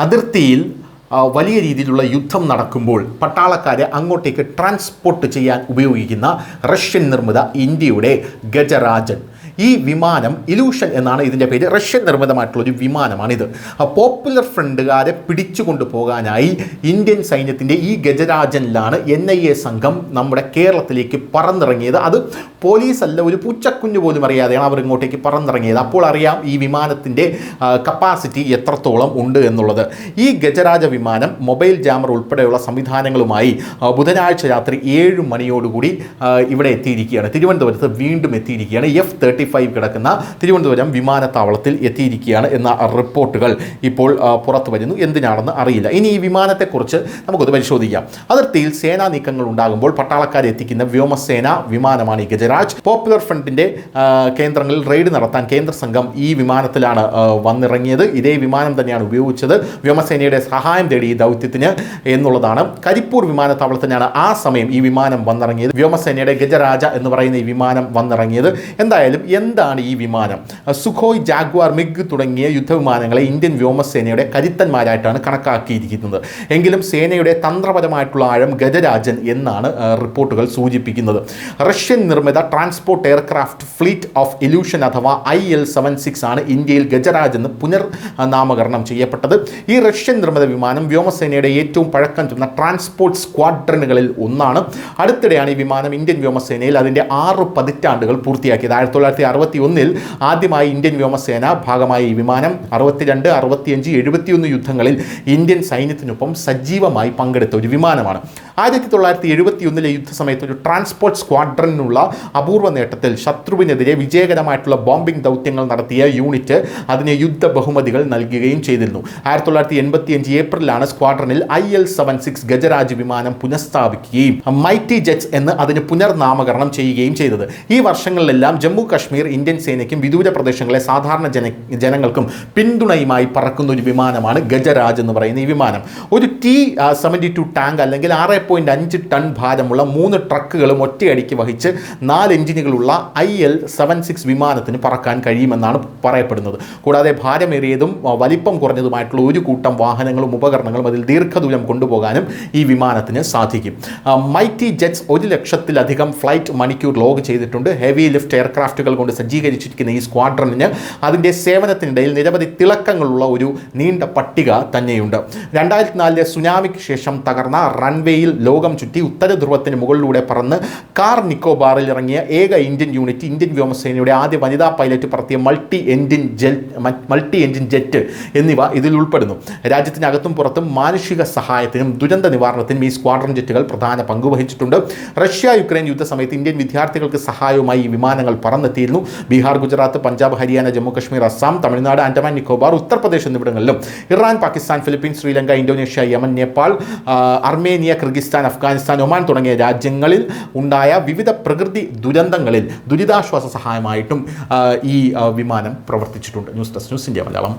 അതിർത്തിയിൽ വലിയ രീതിയിലുള്ള യുദ്ധം നടക്കുമ്പോൾ പട്ടാളക്കാരെ അങ്ങോട്ടേക്ക് ട്രാൻസ്പോർട്ട് ചെയ്യാൻ ഉപയോഗിക്കുന്ന റഷ്യൻ നിർമ്മിത ഇന്ത്യയുടെ ഗജരാജൻ ഈ വിമാനം ഇലൂഷൻ എന്നാണ് ഇതിൻ്റെ പേര്. റഷ്യൻ നിർമ്മിതമായിട്ടുള്ളൊരു വിമാനമാണിത്. പോപ്പുലർ ഫ്രണ്ടുകാരെ പിടിച്ചുകൊണ്ടു പോകാനായി ഇന്ത്യൻ സൈന്യത്തിൻ്റെ ഈ ഗജരാജനിലാണ് NIA സംഘം നമ്മുടെ കേരളത്തിലേക്ക് പറന്നിറങ്ങിയത്. അത് പോലീസല്ല, ഒരു പൂച്ചക്കുഞ്ഞു പോലും അറിയാതെയാണ് അവർ ഇങ്ങോട്ടേക്ക് പറന്നിറങ്ങിയത്. അപ്പോൾ അറിയാം ഈ വിമാനത്തിൻ്റെ കപ്പാസിറ്റി എത്രത്തോളം ഉണ്ട് എന്നുള്ളത്. ഈ ഗജരാജ വിമാനം മൊബൈൽ ജാമർ ഉൾപ്പെടെയുള്ള സംവിധാനങ്ങളുമായി ബുധനാഴ്ച രാത്രി 7 മണിയോടുകൂടി ഇവിടെ എത്തിയിരിക്കുകയാണ്. തിരുവനന്തപുരത്ത് വീണ്ടും എത്തിയിരിക്കുകയാണ്. F-35 കിടക്കുന്ന തിരുവനന്തപുരം വിമാനത്താവളത്തിൽ എത്തിയിരിക്കുകയാണ് എന്ന റിപ്പോർട്ടുകൾ ഇപ്പോൾ പുറത്തു വരുന്നു. എന്തിനാണെന്ന് അറിയില്ല. ഇനി ഈ വിമാനത്തെക്കുറിച്ച് നമുക്കൊന്ന് പരിശോധിക്കാം. അതിർത്തിയിൽ സേനാ നീക്കങ്ങൾ ഉണ്ടാകുമ്പോൾ പട്ടാളക്കാരെ എത്തിക്കുന്ന വ്യോമസേന വിമാനമാണ് ഈ ഗജരാജ്. പോപ്പുലർ ഫ്രണ്ടിൻ്റെ കേന്ദ്രങ്ങളിൽ റെയ്ഡ് നടത്താൻ കേന്ദ്ര സംഘം ഈ വിമാനത്തിലാണ് വന്നിറങ്ങിയത്. ഇതേ വിമാനം തന്നെയാണ് ഉപയോഗിച്ചത് വ്യോമസേനയുടെ സഹായം തേടി ഈ ദൗത്യത്തിന് എന്നുള്ളതാണ്. കരിപ്പൂർ വിമാനത്താവളത്തിനാണ് ആ സമയം ഈ വിമാനം വന്നിറങ്ങിയത്. വ്യോമസേനയുടെ ഗജരാജ എന്ന് പറയുന്ന ഈ വിമാനം വന്നിറങ്ങിയത്. എന്തായാലും എന്താണ് ഈ വിമാനം? സുഖോയ്, ജാഗ്വാർ, മിഗ് തുടങ്ങിയ യുദ്ധവിമാനങ്ങളെ ഇന്ത്യൻ വ്യോമസേനയുടെ കരുത്തന്മാരായിട്ടാണ് കണക്കാക്കിയിരിക്കുന്നത്. എങ്കിലും സേനയുടെ തന്ത്രപരമായിട്ടുള്ള ആഴം ഗജരാജൻ എന്നാണ് റിപ്പോർട്ടുകൾ സൂചിപ്പിക്കുന്നത്. റഷ്യൻ നിർമ്മിത transport aircraft fleet of illusion അഥവാ IL-76 ആണ് ഇന്ത്യയിൽ ഗജരാജ് എന്ന് പുനർനാമകരണം ചെയ്യപ്പെട്ടത്. ഈ റഷ്യൻ നിർമ്മിത വിമാനം വ്യോമസേനയുടെ ഏറ്റവും പഴക്കം ചെന്ന ട്രാൻസ്പോർട്ട് സ്ക്വാഡ്രനുകളിൽ ഒന്നാണ്. അടുത്തിടെയാണ് ഈ വിമാനം ഇന്ത്യൻ വ്യോമസേനയിൽ അതിൻ്റെ 6 പതിറ്റാണ്ടുകൾ പൂർത്തിയാക്കിയത്. 1961 ആദ്യമായി ഇന്ത്യൻ വ്യോമസേന ഭാഗമായ ഈ വിമാനം 62, 65, 71 യുദ്ധങ്ങളിൽ ഇന്ത്യൻ സൈന്യത്തിനൊപ്പം സജീവമായി പങ്കെടുത്ത ഒരു വിമാനമാണ്. 1971 യുദ്ധസമയത്ത് ഒരു ട്രാൻസ്പോർട്ട് സ്ക്വാഡ്രനുള്ള അപൂർവ നേട്ടത്തിൽ ശത്രുവിനെതിരെ വിജയകരമായിട്ടുള്ള ബോംബിംഗ് ദൗത്യങ്ങൾ നടത്തിയ യൂണിറ്റ് അതിന് യുദ്ധ ബഹുമതികൾ നൽകുകയും ചെയ്തിരുന്നു. 1985 ഏപ്രിലാണ് സ്ക്വാഡ്രനിൽ IL-76 ഗജരാജ് വിമാനം പുനഃസ്ഥാപിക്കുകയും മൈറ്റി ജെറ്റ്സ് എന്ന് അതിന് പുനർനാമകരണം ചെയ്യുകയും ചെയ്തത്. ഈ വർഷങ്ങളിലെല്ലാം ജമ്മു കശ്മീർ ഇന്ത്യൻ സേനയ്ക്കും വിദൂര പ്രദേശങ്ങളിലെ സാധാരണ ജനങ്ങൾക്കും പിന്തുണയുമായി പറക്കുന്ന ഒരു വിമാനമാണ് ഗജരാജ് എന്ന് പറയുന്ന ഈ വിമാനം. ഒരു T-72 ടാങ്ക് അല്ലെങ്കിൽ 6.5 ടൺ ഭാരമുള്ള 3 ട്രക്കുകളും ഒറ്റയടിക്ക് വഹിച്ച് 4 എഞ്ചിനുകളുള്ള IL-76 വിമാനത്തിന് പറക്കാൻ കഴിയുമെന്നാണ് പറയപ്പെടുന്നത്. കൂടാതെ ഭാരമേറിയതും വലിപ്പം കുറഞ്ഞതുമായിട്ടുള്ള ഒരു കൂട്ടം വാഹനങ്ങളും ഉപകരണങ്ങളും അതിൽ ദീർഘദൂരം കൊണ്ടുപോകാനും ഈ വിമാനത്തിന് സാധിക്കും. മൈറ്റി ജെറ്റ്സ് 1,00,000-ലധികം ഫ്ലൈറ്റ് മണിക്കൂർ ലോഗ് ചെയ്തിട്ടുണ്ട്. ഹെവി ലിഫ്റ്റ് എയർക്രാഫ്റ്റുകൾ കൊണ്ട് സജ്ജീകരിച്ചിരിക്കുന്ന ഈ സ്ക്വാഡ്രണിന് അതിൻ്റെ സേവനത്തിനിടയിൽ നിരവധി തിളക്കങ്ങളുള്ള ഒരു നീണ്ട പട്ടിക തന്നെയുണ്ട്. 2004 സുനാമിക്ക് ശേഷം തകർന്ന റൺവേയിൽ ലോകം ചുറ്റി ഉത്തര ധ്രുവത്തിന് മുകളിലൂടെ പറന്ന് കാർ നിക്കോബാറിൽ ഇറങ്ങിയ ഏക ഇന്ത്യൻ യൂണിറ്റ് ഇന്ത്യൻ വ്യോമസേനയുടെ ആദ്യ വനിതാ പൈലറ്റ് പറത്തിയ മൾട്ടി എൻജിൻ ജെറ്റ് എന്നിവ ഇതിൽ ഉൾപ്പെടുന്നു. രാജ്യത്തിനകത്തും പുറത്തും മാനുഷിക സഹായത്തിനും ദുരന്ത നിവാരണത്തിനും ഈ സ്ക്വാഡ്രൺ ജെറ്റുകൾ പ്രധാന പങ്കുവഹിച്ചിട്ടുണ്ട്. റഷ്യ-യുക്രൈൻ യുദ്ധസമയത്ത് ഇന്ത്യൻ വിദ്യാർത്ഥികൾക്ക് സഹായവുമായി ഈ വിമാനങ്ങൾ പറന്നെത്തിയിരുന്നു. ബീഹാർ, ഗുജറാത്ത്, പഞ്ചാബ്, ഹരിയാന, ജമ്മു കശ്മീർ, അസം, തമിഴ്നാട്, ആൻഡമാൻ നിക്കോബാർ, ഉത്തർപ്രദേശ് എന്നിവിടങ്ങളിലും Iran, Pakistan, Philippines, Sri Lanka, Indonesia, Yemen, Nepal, Armenia, Kyrgyzstan, Afghanistan, Oman തുടങ്ങിയ രാജ്യങ്ങളിൽ ഉണ്ടായ വിവിധ പ്രകൃതി ദുരന്തങ്ങളിൽ ദുരിതാശ്വാസ സഹായമായിട്ടും ഈ വിമാനം പ്രവർത്തിച്ചിട്ടുണ്ട്. News desk, news India Malayalam.